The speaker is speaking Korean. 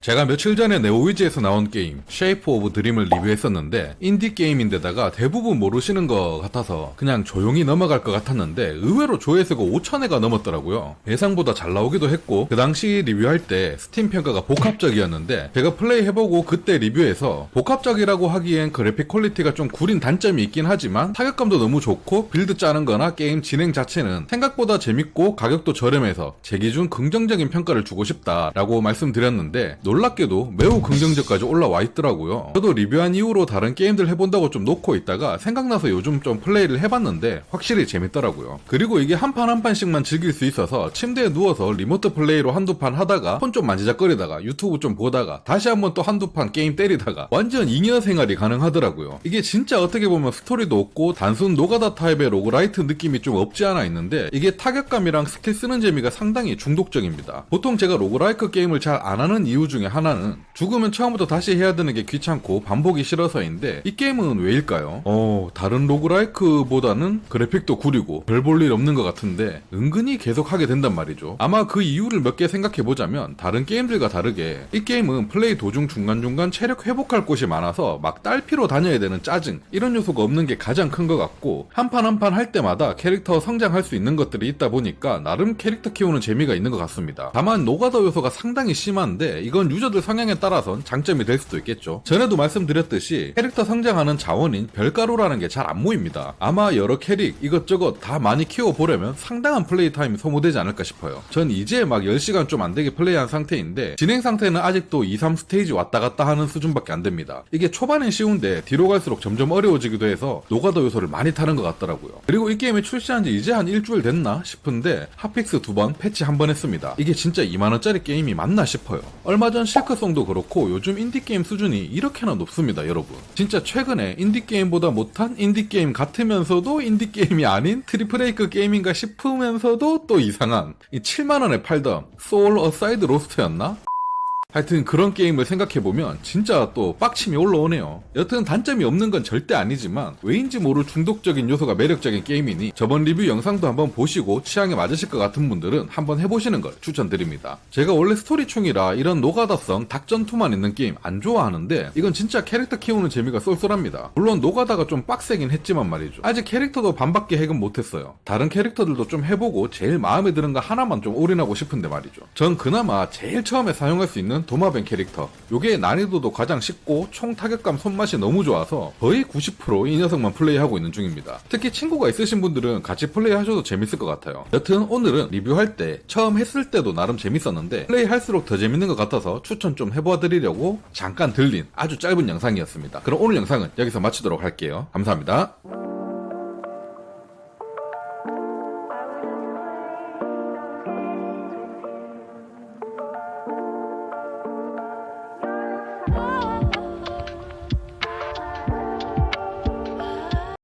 제가 며칠 전에 네오위즈에서 나온 게임 쉐이프 오브 드림을 리뷰했었는데 인디 게임인데다가 대부분 모르시는 것 같아서 그냥 조용히 넘어갈 것 같았는데 의외로 조회수가 5,000회가 넘었더라고요. 예상보다 잘 나오기도 했고 그 당시 리뷰할 때 스팀 평가가 복합적이었는데 제가 플레이해보고 그때 리뷰에서 복합적이라고 하기엔 그래픽 퀄리티가 좀 구린 단점이 있긴 하지만 타격감도 너무 좋고 빌드 짜는 거나 게임 진행 자체는 생각보다 재밌고 가격도 저렴해서 제 기준 긍정적인 평가를 주고 싶다라고 말씀드렸는데 놀랍게도 매우 긍정적까지 올라와 있더라고요. 저도 리뷰한 이후로 다른 게임들 해본다고 좀 놓고 있다가 생각나서 요즘 좀 플레이를 해봤는데 확실히 재밌더라고요. 그리고 이게 한 판 한 판씩만 즐길 수 있어서 침대에 누워서 리모트 플레이로 한두 판 하다가 폰 좀 만지작거리다가 유튜브 좀 보다가 다시 한번 또 한두 판 게임 때리다가 완전 잉여 생활이 가능하더라고요. 이게 진짜 어떻게 보면 스토리도 없고 단순 노가다 타입의 로그라이트 느낌이 좀 없지 않아 있는데 이게 타격감이랑 스킬 쓰는 재미가 상당히 중독적입니다. 보통 제가 로그라이크 게임을 잘 안 하는 이유 중에 하나는 죽으면 처음부터 다시 해야 되는 게 귀찮고 반복이 싫어서인데 이 게임은 왜일까요? 다른 로그라이크보다는 그래픽도 구리고 별 볼 일 없는 것 같은데 은근히 계속 하게 된단 말이죠. 아마 그 이유를 몇 개 생각해보자면 다른 게임들과 다르게 이 게임은 플레이 도중 중간중간 체력 회복할 곳이 많아서 막 딸피로 다녀야 되는 짜증 이런 요소가 없는 게 가장 큰 것 같고 한 판 한 판 할 때마다 캐릭터 성장할 수 있는 것들이 있다 보니까 나름 캐릭터 키우는 재미가 있는 것 같습니다. 다만 노가다 요소가 상당히 심한데 이건 유저들 성향에 따라선 장점이 될 수도 있겠죠. 전에도 말씀드렸듯이 캐릭터 성장하는 자원인 별가루라는 게 잘 안 모입니다. 아마 여러 캐릭 이것저것 다 많이 키워보려면 상당한 플레이 타임이 소모되지 않을까 싶어요. 전 이제 막 10시간 좀 안 되게 플레이한 상태인데 진행 상태는 아직도 2, 3스테이지 왔다 갔다 하는 수준밖에 안 됩니다. 이게 초반엔 쉬운데 뒤로 갈수록 점점 어려워지기도 해서 노가다 요소를 많이 타는 것 같더라고요. 그리고 이 게임이 출시한 지 이제 한 일주일 됐나 싶은데 핫픽스 2번, 패치 1번 했습니다. 이게 진짜 2만원짜리 게임이 맞나 싶어요. 얼마 전 실크송도 그렇고 요즘 인디게임 수준이 이렇게나 높습니다, 여러분. 진짜 최근에 인디게임보다 못한 인디게임 같으면서도 인디게임이 아닌 트리플 A급 게임인가 싶으면서도 또 이상한 이 7만원에 팔던 소울 어사이드 로스트였나? 하여튼 그런 게임을 생각해보면 진짜 또 빡침이 올라오네요. 여튼 단점이 없는 건 절대 아니지만 왜인지 모를 중독적인 요소가 매력적인 게임이니 저번 리뷰 영상도 한번 보시고 취향에 맞으실 것 같은 분들은 한번 해보시는 걸 추천드립니다. 제가 원래 스토리충이라 이런 노가다성 닥전투만 있는 게임 안 좋아하는데 이건 진짜 캐릭터 키우는 재미가 쏠쏠합니다. 물론 노가다가 좀 빡세긴 했지만 말이죠. 아직 캐릭터도 반밖에 해금 못했어요. 다른 캐릭터들도 좀 해보고 제일 마음에 드는 거 하나만 좀 올인하고 싶은데 말이죠. 전 그나마 제일 처음에 사용할 수 있는 도마뱀 캐릭터 요게 난이도도 가장 쉽고 총 타격감 손맛이 너무 좋아서 거의 90% 이 녀석만 플레이하고 있는 중입니다. 특히 친구가 있으신 분들은 같이 플레이하셔도 재밌을 것 같아요. 여튼 오늘은 리뷰할 때 처음 했을 때도 나름 재밌었는데 플레이할수록 더 재밌는 것 같아서 추천 좀 해보아드리려고 잠깐 들린 아주 짧은 영상이었습니다. 그럼 오늘 영상은 여기서 마치도록 할게요. 감사합니다.